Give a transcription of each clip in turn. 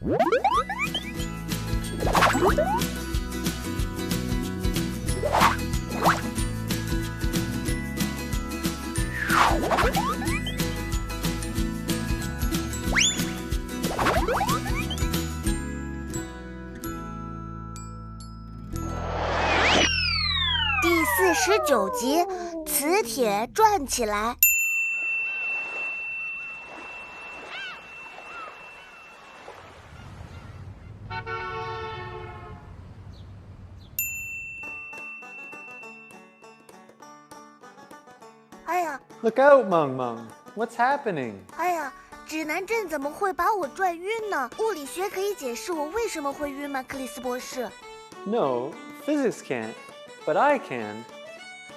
第49集，磁铁转起来。哎呀 Look out, Meng Meng. What's happening? 哎呀，指南针怎么会把我转晕呢？物理学可以解释我为什么会晕吗，克里斯博士？ No, physics can't, but I can.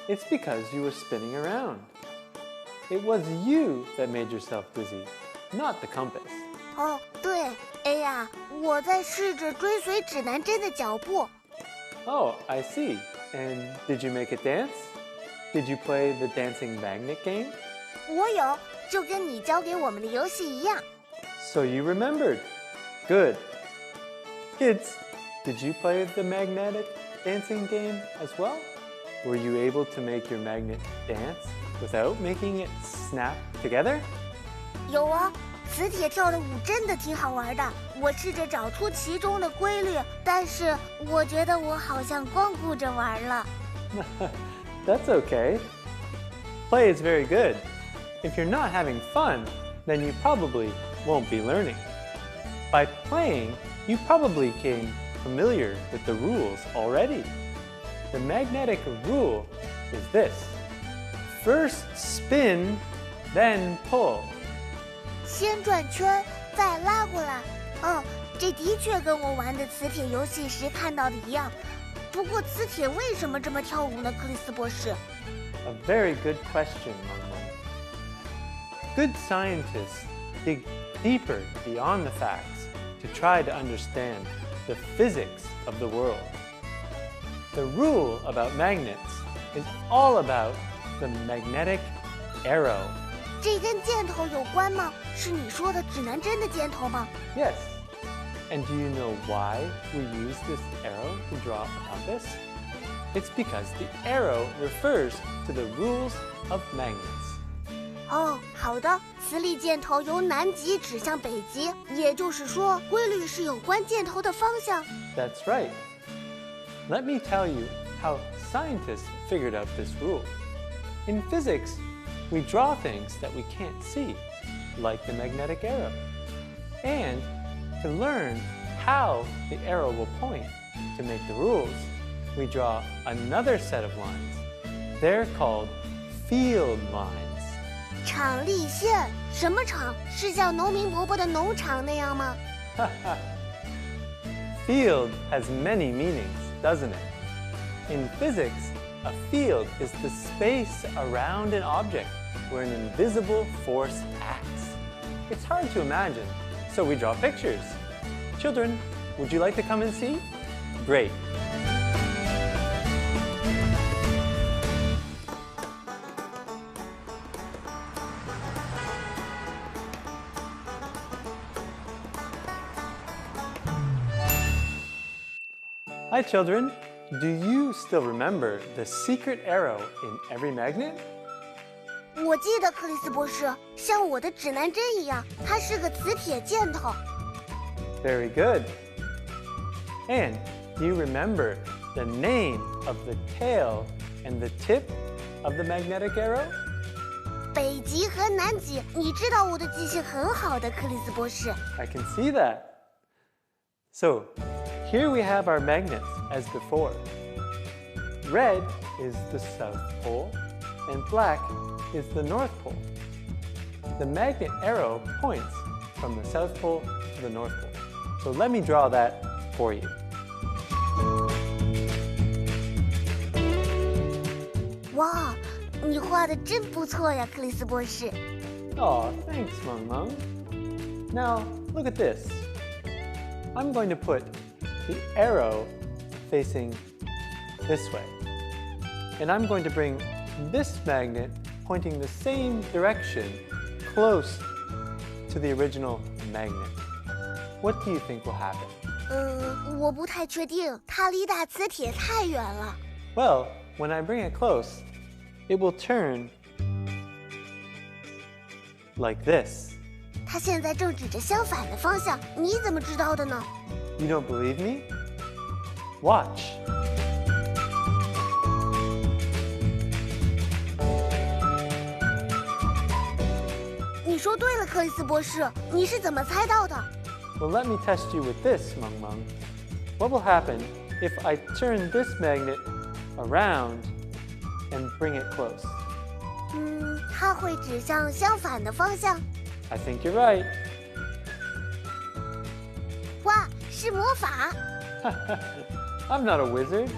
It's because you were spinning around. It was you that made yourself dizzy, not the compass. 哦，对，哎呀，我在试着追随指南针的脚步。 Oh, I see. And did you make it dance? Did you play the dancing magnet game? 我有，就跟你教给我们的游戏一样。 So you remembered. Good. Kids, did you play the magnetic dancing game as well? Were you able to make your magnet dance without making it snap together? 有啊，磁铁跳的舞真的挺好玩的。我试着找出其中的规律，但是我觉得我好像光顾着玩了。That's okay. Play is very good. If you're not having fun, then you probably won't be learning. By playing, you probably became familiar with the rules already. The magnetic rule is this. First spin, then pull. 先转圈，再拉过来。这的确跟我玩的磁铁游戏时看到的一样。不过磁铁为什么这么跳舞呢，克里斯博士？ A very good question, Meng Meng. Good scientists dig deeper beyond the facts to try to understand the physics of the world. The rule about magnets is all about the magnetic arrow. 这跟箭头有关吗？是你说的指南针的箭头吗？ Yes. And do you know why we use this arrow to draw a compass? It's because the arrow refers to the rules of magnets. 哦，好的，磁力箭头由南极指向北极，也就是说，规律是有关箭头的方向。 That's right. Let me tell you how scientists figured out this rule. In physics, we draw things that we can't see, like the magnetic arrow. And to learn how the arrow will point to make the rules, we draw another set of lines. They're called field lines. 场力线，什么场？是像农民伯伯的农场那样吗？ Field has many meanings, doesn't it? In physics, a field is the space around an object where an invisible force acts. It's hard to imagine, so we draw pictures. Children, would you like to come and see? Great. Hi, children. Do you still remember the secret arrow in every magnet? 我记得克里斯博士，像我的指南针一样，它是个磁铁箭头。 Very good. And do you remember the name of the tail and the tip of the magnetic arrow? 北极和南极，你知道我的记性很好的，克里斯博士。 I can see that. So, here we have our magnets as before. Red is the South Pole, and black is the North Pole. The magnet arrow points from the South Pole to the North Pole. So let me draw that for you. 哇，你画的真不错呀，克里斯博士。 Oh, thanks, Meng Meng. Now, look at this. I'm going to put the arrow facing this way. And I'm going to bring this magnet pointing the same direction close to the original magnet. what do you think will happen? 我不太确定，它离大磁铁太远了。Well, when I bring it close, it will turn like this. 它现在正指着相反的方向，你怎么知道的呢？ You don't believe me? Watch. 你说对了，克里斯博士，你是怎么猜到的？ Well, let me test you with this, Meng Meng. What will happen if I turn this magnet around and bring it close? 它会指向相反的方向。 I think you're right. 哇，是魔法！ I'm not a wizard.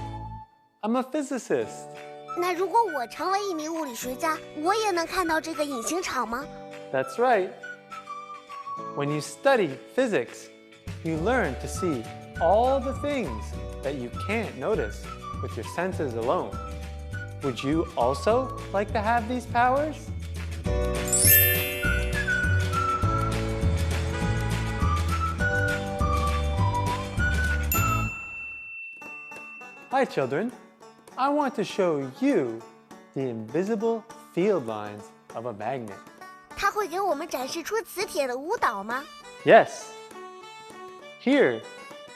I'm a physicist. 那如果我成为一名物理学家，我也能看到这个隐形场吗？ That's right. When you study physics, you learn to see all the things that you can't notice with your senses alone. Would you also like to have these powers? Hi, children. I want to show you the invisible field lines of a magnet. 它会给我们展示出磁铁的舞蹈吗？ Yes. Here,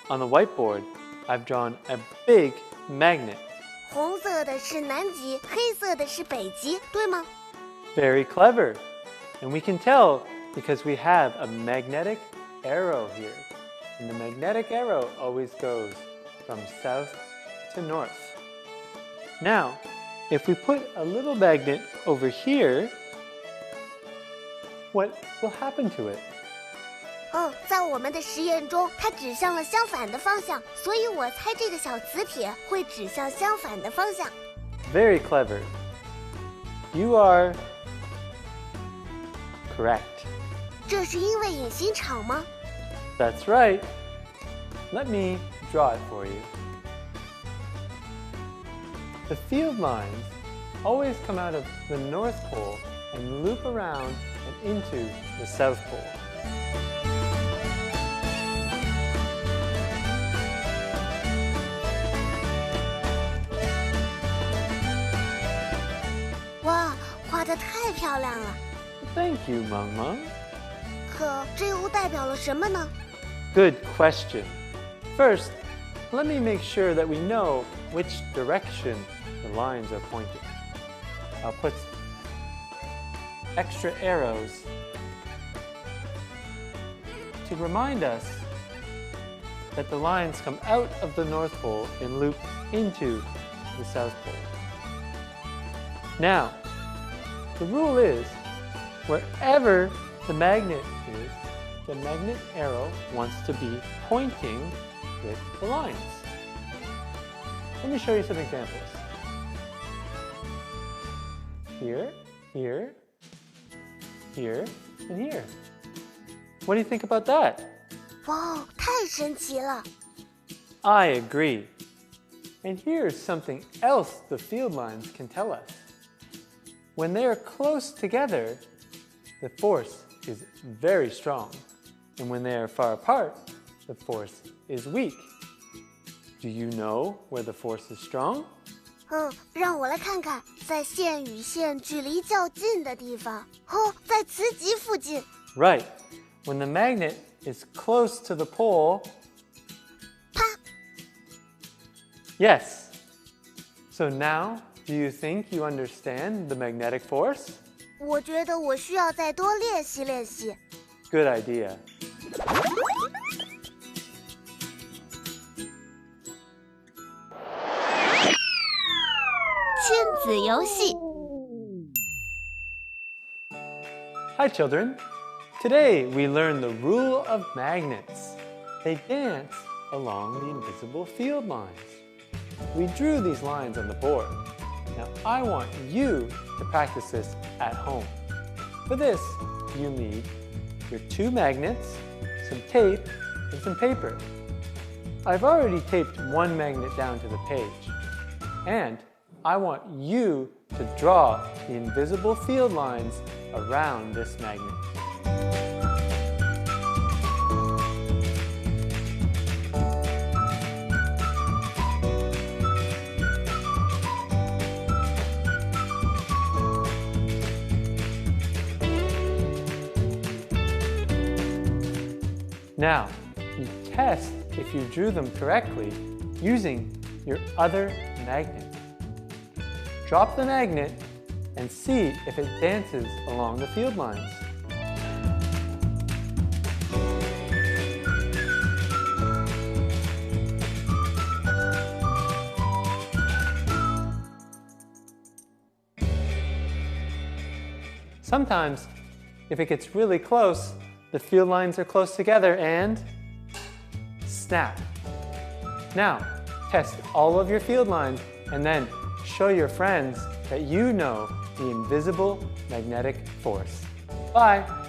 on the whiteboard, I've drawn a big magnet. 红色的是南极，黑色的是北极，对吗？ Very clever. And we can tell because we have a magnetic arrow here. And the magnetic arrow always goes from south to north. Now, if we put a little magnet over here, what will happen to it? 在我们的实验中，它指向了相反的方向，所以我猜这个小磁铁会指向相反的方向。 Very clever. You are correct. 这是因为隐形场吗？ That's right. Let me draw it for you. The field lines always come out of the North Pole and loop around and into the South Pole. Wow, 画得太漂亮了。 Thank you, Meng Meng. 可这又代表了什么呢？ Good question. First, let me make sure that we know which direction the lines are pointing. I'll put extra arrows to remind us that the lines come out of the North Pole and loop into the South Pole. Now, the rule is, wherever the magnet is, the magnet arrow wants to be pointing with the lines. Let me show you some examples. Here, here, here, and here. What do you think about that? 哇，太神奇了！ I agree. And here's something else the field lines can tell us. When they are close together, the force is very strong. And when they are far apart, the force is weak. Do you know where the force is strong? 让我来看看，在线与线距离较近的地方。在磁极附近。 Right. When the magnet is close to the pole. 啪！ Yes. So now, do you think you understand the magnetic force? 我觉得我需要再多练习练习。 Good idea. 亲子游戏。 Hi, children. Today we learn the rule of magnets. They dance along the invisible field lines. We drew these lines on the board. Now I want you to practice this at home. For this, you need your 2 magnets, some tape, and some paper. I've already taped 1 magnet down to the page. And I want you to draw the invisible field lines around this magnet. Now, you test if you drew them correctly using your other magnet. Drop the magnet and see if it dances along the field lines. Sometimes, if it gets really close, the field lines are close together and snap. Now, test all of your field lines and then show your friends that you know the invisible magnetic force. Bye!